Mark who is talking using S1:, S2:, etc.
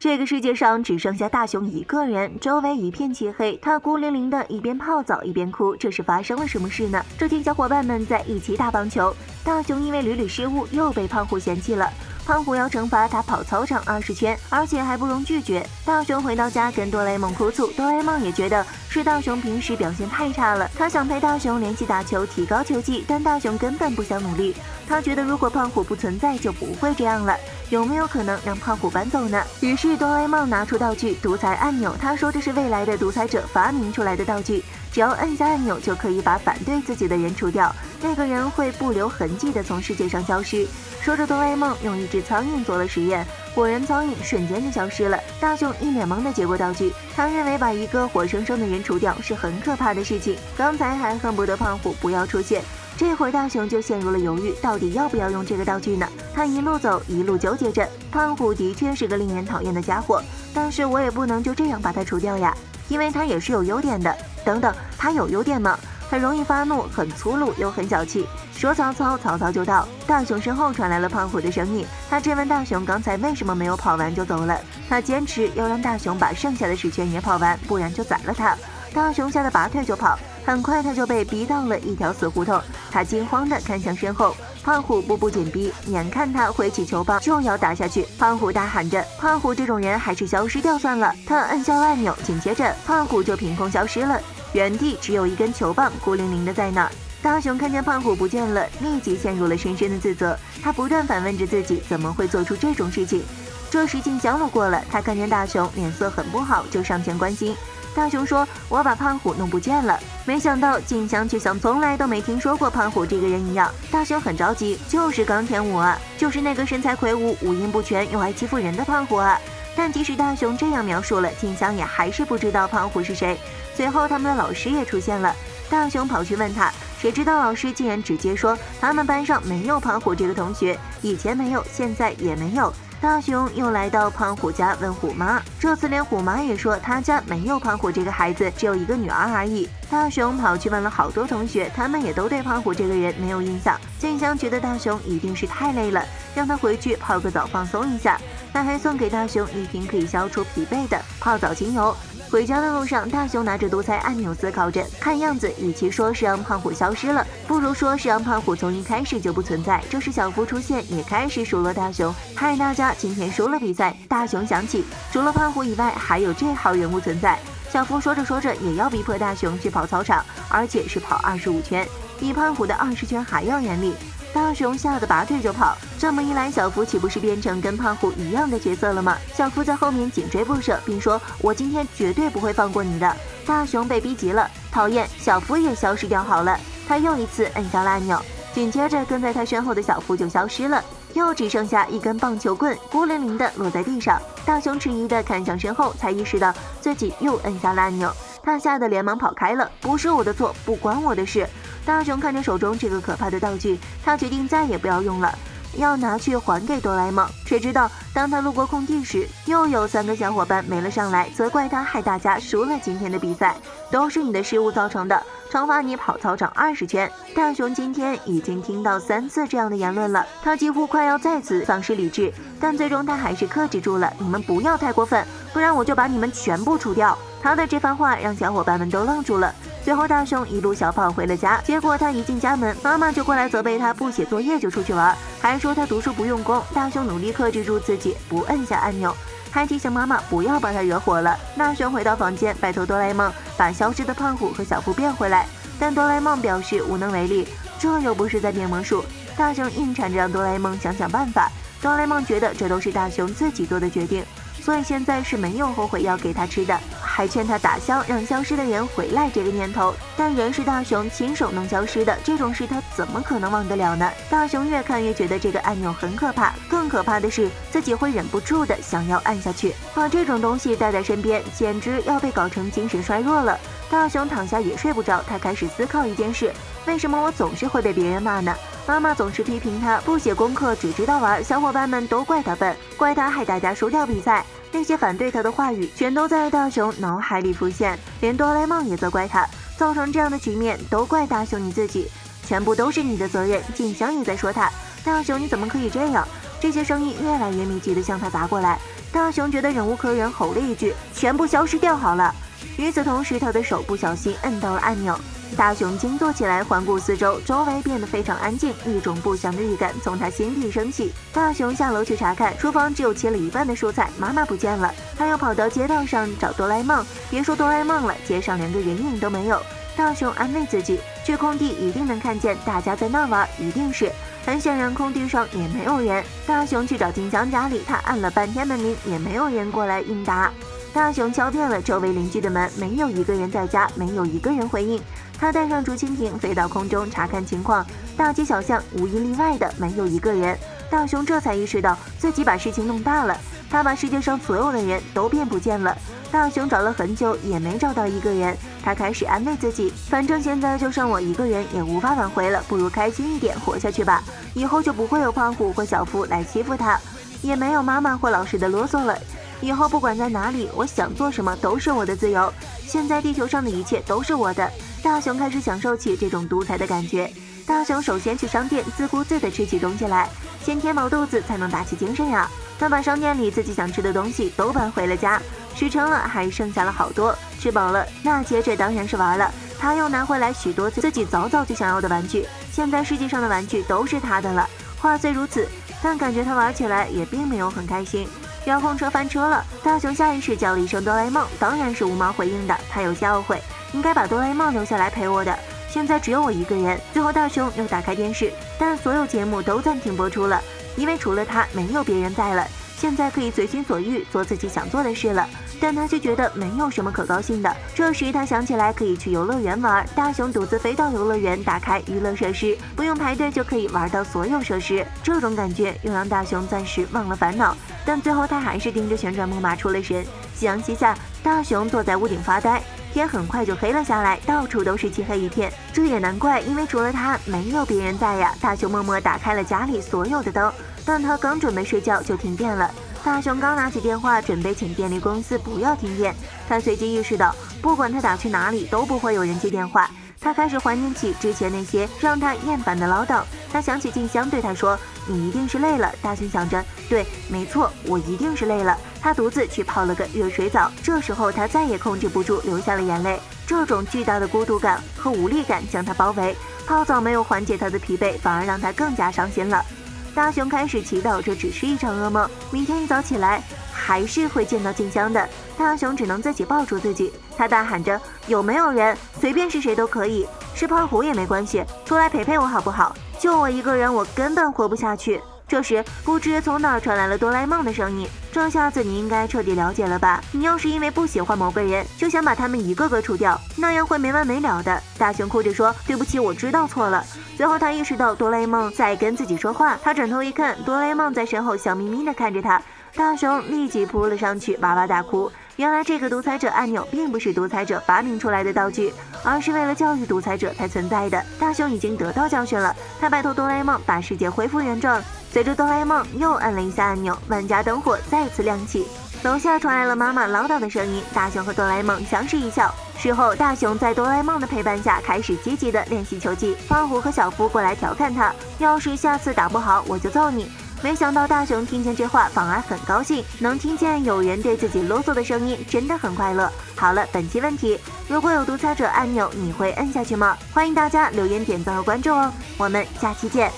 S1: 这个世界上只剩下大雄一个人，周围一片漆黑，他孤零零的一边泡澡一边哭，这是发生了什么事呢？这天小伙伴们在一起打棒球，大雄因为屡屡失误又被胖虎嫌弃了。胖虎要惩罚他跑操场20圈，而且还不容拒绝。大雄回到家跟哆啦 A 梦哭诉，哆啦 A 梦也觉得是大雄平时表现太差了，他想陪大雄练习打球，提高球技，但大雄根本不想努力。他觉得如果胖虎不存在，就不会这样了。有没有可能让胖虎搬走呢？于是哆啦 A 梦拿出道具独裁按钮，他说这是未来的独裁者发明出来的道具，只要按下按钮就可以把反对自己的人除掉，那个人会不留痕迹的从世界上消失。说着哆啦 A 梦用一只苍蝇做了实验，果然苍蝇瞬间就消失了。大雄一脸懵的接过道具，他认为把一个活生生的人除掉是很可怕的事情，刚才还恨不得胖虎不要出现。这会儿大雄就陷入了犹豫，到底要不要用这个道具呢？他一路走一路纠结着。胖虎的确是个令人讨厌的家伙，但是我也不能就这样把他除掉呀，因为他也是有优点的。等等，他有优点吗？很容易发怒，很粗鲁又很小气。说曹操，曹操就到。大雄身后传来了胖虎的声音，他质问大雄刚才为什么没有跑完就走了。他坚持要让大雄把剩下的10圈也跑完，不然就宰了他。大雄吓得拔腿就跑，很快他就被逼到了一条死胡同。他惊慌地看向身后，胖虎步步紧逼，眼看他挥起球棒就要打下去。胖虎大喊着：“胖虎这种人还是消失掉算了。”他按下按钮，紧接着胖虎就凭空消失了，原地只有一根球棒孤零零的在那儿。大雄看见胖虎不见了，立即陷入了深深的自责。他不断反问着自己怎么会做出这种事情。这时静香路过了，他看见大雄脸色很不好，就上前关心。大雄说：“我把胖虎弄不见了。”没想到静香却像从来都没听说过胖虎这个人一样。大雄很着急，就是冈田武啊，就是那个身材魁梧、五音不全又爱欺负人的胖虎啊。但即使大雄这样描述了，静香也还是不知道胖虎是谁。随后他们的老师也出现了，大雄跑去问他，谁知道老师竟然直接说他们班上没有胖虎这个同学，以前没有，现在也没有。大雄又来到胖虎家问虎妈，这次连虎妈也说他家没有胖虎这个孩子，只有一个女儿而已。大雄跑去问了好多同学，他们也都对胖虎这个人没有印象。静香觉得大雄一定是太累了，让他回去泡个澡放松一下。他还送给大雄一瓶可以消除疲惫的泡澡精油。回家的路上，大雄拿着独裁按钮思考着，看样子与其说是让胖虎消失了，不如说是让胖虎从一开始就不存在。这时小夫出现，也开始数落大雄，害大家今天输了比赛。大雄想起除了胖虎以外还有这号人物存在，小夫说着说着也要逼迫大雄去跑操场，而且是跑25圈，比胖虎的20圈还要严厉。大雄吓得拔腿就跑，这么一来，小夫岂不是变成跟胖虎一样的角色了吗？小夫在后面紧追不舍，并说：“我今天绝对不会放过你的。”大雄被逼急了，讨厌，小夫也消失掉好了。他又一次摁下了按钮，紧接着跟在他身后的小夫就消失了，又只剩下一根棒球棍孤零零的落在地上。大雄迟疑的看向身后，才意识到自己又摁下了按钮，他吓得连忙跑开了。不是我的错，不关我的事。大雄看着手中这个可怕的道具，他决定再也不要用了，要拿去还给哆啦 A 梦。谁知道当他路过空地时，又有3个小伙伴没了上来，责怪他害大家输了今天的比赛，都是你的失误造成的，惩罚你跑操场20圈。大雄今天已经听到3次这样的言论了，他几乎快要再次丧失理智，但最终他还是克制住了。你们不要太过分，不然我就把你们全部除掉。他的这番话让小伙伴们都愣住了。随后大雄一路小跑回了家，结果他一进家门，妈妈就过来责备他不写作业就出去玩，还说他读书不用功。大雄努力克制住自己不摁下按钮，还提醒妈妈不要把他惹火了。大雄回到房间，拜托哆啦 A 梦把消失的胖虎和小夫变回来，但哆啦 A 梦表示无能为力，这又不是在变魔术。大雄硬缠着让哆啦 A 梦想想办法，哆啦 A 梦觉得这都是大雄自己做的决定，所以现在是没有后悔要给他吃的，还劝他打消让消失的人回来这个念头。但人是大雄亲手弄消失的，这种事他怎么可能忘得了呢？大雄越看越觉得这个按钮很可怕，更可怕的是自己会忍不住的想要按下去。把这种东西带在身边，简直要被搞成精神衰弱了。大雄躺下也睡不着，他开始思考一件事：为什么我总是会被别人骂呢？妈妈总是批评他不写功课，只知道玩，小伙伴们都怪他笨，怪他害大家输掉比赛。那些反对他的话语全都在大雄脑海里浮现，连哆啦 A 梦也责怪他，造成这样的局面都怪大雄你自己，全部都是你的责任。静香也在说他，大雄你怎么可以这样？这些声音越来越密集的向他砸过来，大雄觉得忍无可忍，吼了一句：“全部消失掉好了！”与此同时，他的手不小心摁到了按钮。大雄惊坐起来，环顾四周，周围变得非常安静，一种不祥的预感从他心底升起。大雄下楼去查看，厨房只有切了一半的蔬菜，妈妈不见了。他又跑到街道上找哆啦 A 梦，别说哆啦 A 梦了，街上连个人影都没有。大雄安慰自己，去空地一定能看见大家在那玩，一定是。很显然，空地上也没有人。大雄去找静香家里，他按了半天门铃，也没有人过来应答。大雄敲遍了周围邻居的门，没有一个人在家，没有一个人回应。他带上竹蜻蜓飞到空中查看情况，大街小巷无一例外的没有一个人。大雄这才意识到自己把事情弄大了，他把世界上所有的人都变不见了。大雄找了很久也没找到一个人，他开始安慰自己，反正现在就剩我一个人，也无法挽回了，不如开心一点活下去吧。以后就不会有胖虎或小夫来欺负他，也没有妈妈或老师的啰嗦了。以后不管在哪里，我想做什么都是我的自由。现在地球上的一切都是我的。大雄开始享受起这种独裁的感觉。大雄首先去商店自顾自地吃起东西来，先填饱肚子才能打起精神呀。他把商店里自己想吃的东西都搬回了家，吃撑了还剩下了好多。吃饱了，那接着当然是玩了。他又拿回来许多自己早就想要的玩具，现在世界上的玩具都是他的了。话虽如此，但感觉他玩起来也并没有很开心。遥控车翻车了，大雄下意识叫了一声哆啦 A 梦，当然是无毛回应的。他有些懊悔，应该把哆啦 A 梦留下来陪我的，现在只有我一个人。最后大雄又打开电视，但所有节目都暂停播出了，因为除了他没有别人在了，现在可以随心所欲做自己想做的事了。但他却觉得没有什么可高兴的。这时他想起来可以去游乐园玩，大雄独自飞到游乐园，打开娱乐设施，不用排队就可以玩到所有设施。这种感觉又让大雄暂时忘了烦恼，但最后他还是盯着旋转木马出了神。夕阳西下，大雄坐在屋顶发呆，天很快就黑了下来，到处都是漆黑一片。这也难怪，因为除了他没有别人在呀。大雄默默打开了家里所有的灯，但他刚准备睡觉就停电了。大雄刚拿起电话准备请电力公司不要停电，他随即意识到不管他打去哪里都不会有人接电话。他开始怀念起之前那些让他厌烦的唠叨。他想起静香对他说：“你一定是累了。”大雄想着，对，没错，我一定是累了。他独自去泡了个热水澡，这时候他再也控制不住流下了眼泪。这种巨大的孤独感和无力感将他包围，泡澡没有缓解他的疲惫，反而让他更加伤心了。大雄开始祈祷这只是一场噩梦，明天一早起来还是会见到静香的。大雄只能自己抱住自己，他大喊着：“有没有人？随便是谁都可以，是胖虎也没关系，出来陪陪我好不好？就我一个人，我根本活不下去。”这时，不知从哪儿传来了哆啦 A 梦的声音。这下子你应该彻底了解了吧？你要是因为不喜欢某个人，就想把他们一个个除掉，那样会没完没了的。大雄哭着说：“对不起，我知道错了。”随后他意识到哆啦 A 梦在跟自己说话，他转头一看，哆啦 A 梦在身后笑眯眯地看着他。大雄立即扑了上去，哇哇大哭。原来这个独裁者按钮并不是独裁者发明出来的道具，而是为了教育独裁者才存在的。大雄已经得到教训了，他拜托哆啦 A 梦把世界恢复原状。随着哆啦 A 梦又按了一下按钮，万家灯火再次亮起。楼下传来了妈妈唠叨的声音，大雄和哆啦 A 梦相视一笑。事后，大雄在哆啦 A 梦的陪伴下开始积极的练习球技。胖虎和小夫过来调侃他：“要是下次打不好，我就揍你。”没想到大雄听见这话反而很高兴，能听见有人对自己啰嗦的声音，真的很快乐。好了，本期问题：如果有独裁者按钮，你会摁下去吗？欢迎大家留言、点赞和关注哦，我们下期见。